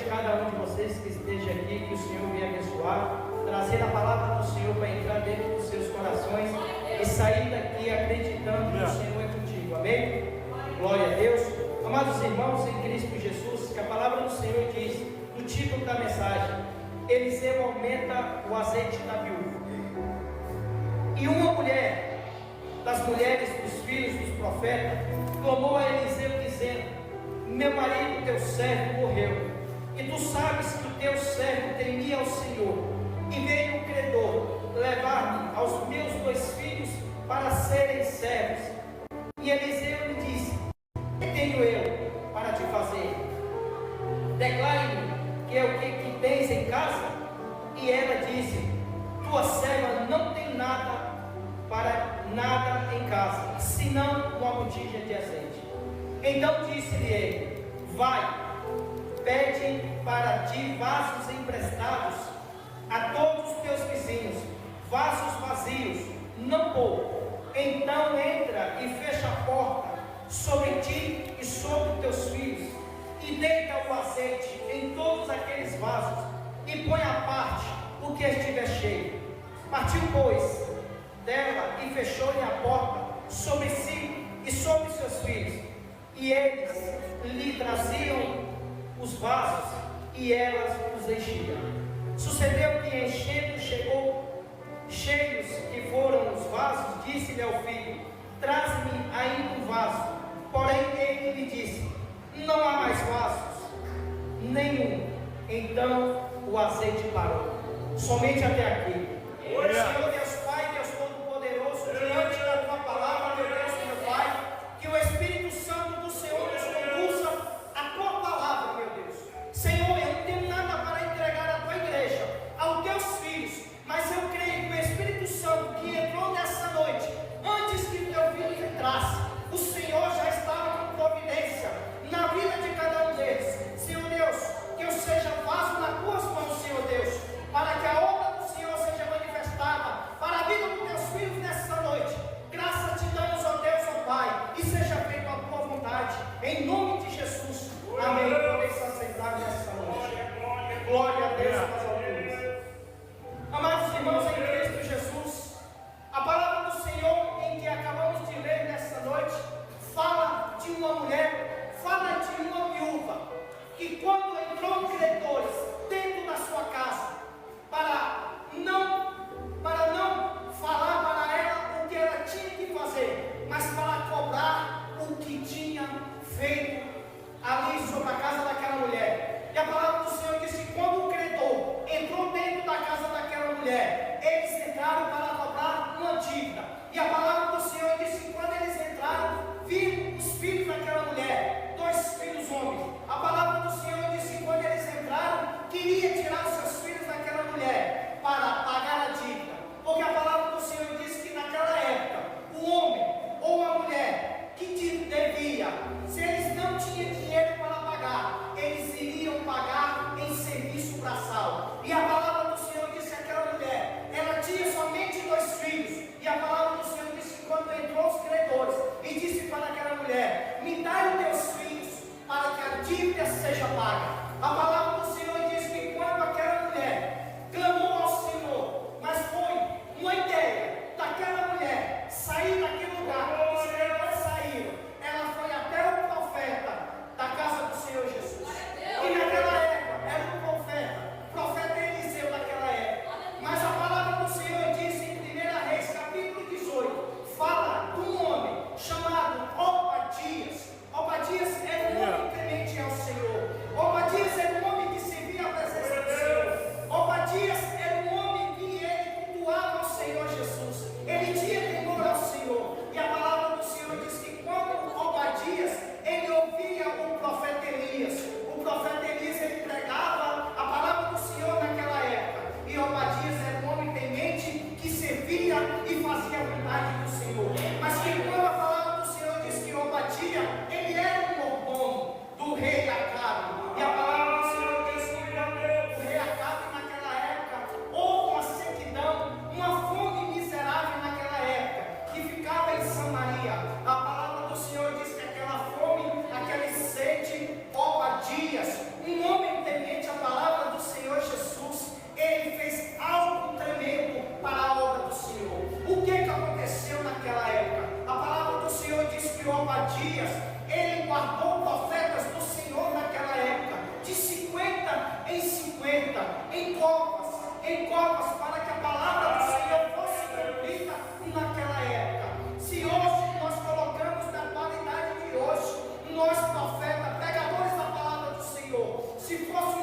cada um de vocês que esteja aqui, que o Senhor venha abençoar, trazer a palavra do Senhor para entrar dentro dos seus corações e sair daqui acreditando que o Senhor é contigo, amém? Glória a Deus. Amados irmãos em Cristo Jesus, que a palavra do Senhor diz, no título da mensagem, Eliseu aumenta o azeite da viúva. E uma mulher, das mulheres dos filhos dos profetas, clamou a Eliseu dizendo: meu marido, teu servo, morreu, e tu sabes que o teu servo temia ao Senhor, e veio o credor levar-me aos meus 2 filhos para serem servos. E Eliseu lhe disse: que tenho eu para te fazer? Declare-me que é o que tens em casa. E ela disse: tua serva não tem nada em casa, senão uma botija de azeite. Então disse-lhe ele: vai, pede para ti vasos emprestados a todos os teus vizinhos, vasos vazios, não pouco. Então entra e fecha a porta sobre ti e sobre teus filhos, e deita o azeite em todos aqueles vasos, e põe à parte o que estiver cheio. Partiu, pois, dela e fechou-lhe a porta sobre si e sobre seus filhos, e eles lhe traziam os vasos, e elas os enchiam. Sucedeu que, enchendo, cheios que foram os vasos, disse-lhe ao filho: traze-me ainda um vaso. Porém ele lhe disse: não há mais vasos nenhum. Então o azeite parou. Somente até aqui. Senhor Deus Pai, Deus Todo-Poderoso, diante da tua palavra, meu Deus, meu Pai, que o Espírito Santo do Senhor nos conduza a tua palavra, meu Deus. Senhor, eu não tenho nada para entregar à tua igreja, aos teus filhos, mas eu creio que o Espírito Santo que entrou nessa noite, antes que o teu filho entrasse, o Senhor já estava com providência na vida de cada um deles. Senhor Deus, que eu seja vaso nas tuas mãos, Senhor Deus, para que a obra do Senhor seja manifestada para a vida dos teus filhos nessa noite. Graças te damos, ó Deus, ó Pai, e seja feita a tua vontade, em nome de Jesus. Amém. Podem se aceitar nessa noite. Glória a Deus nas alturas. Amados irmãos em Cristo Jesus, a palavra do Senhor em que acabamos de ler nessa noite fala de uma mulher, fala de uma viúva, que quando entrou credores dentro da sua casa, para não falar para ela o que ela tinha que fazer, mas para cobrar o que tinha feito ali sobre a casa daquela mulher. E a palavra do Senhor diz que quando o credor entrou dentro da casa daquela mulher, eles entraram para cobrar uma dívida. E a palavra do Senhor diz que quando eles entraram, viram os filhos daquela mulher, 2 filhos homens. A palavra do Senhor diz que quando eles entraram, queria tirar os seus filhos daquela mulher para pagar a dívida. Porque a palavra do Senhor diz que naquela época, o homem ou a mulher que devia, se eles não tinham dinheiro para pagar, eles iriam pagar em serviço braçal. E a palavra do Senhor diz que aquela mulher, ela tinha somente 2 filhos. E a palavra do Senhor diz que quando entrou os credores, e disse para aquela mulher: me dá os teus filhos, para que a dívida seja paga. A palavra do Senhor diz que quando aquela mulher clamou ao Senhor, mas foi uma ideia daquela mulher sair daquele lugar, os credores saíram, ela foi até o profeta da casa do Senhor Jesus. E naquela época era um profeta Eliseu daquela época. Mas a palavra do Senhor diz em 1 Reis capítulo 18, fala de um homem chamado Obadias. Obadias era um homem temente ao Senhor. Obadias era um Se fosse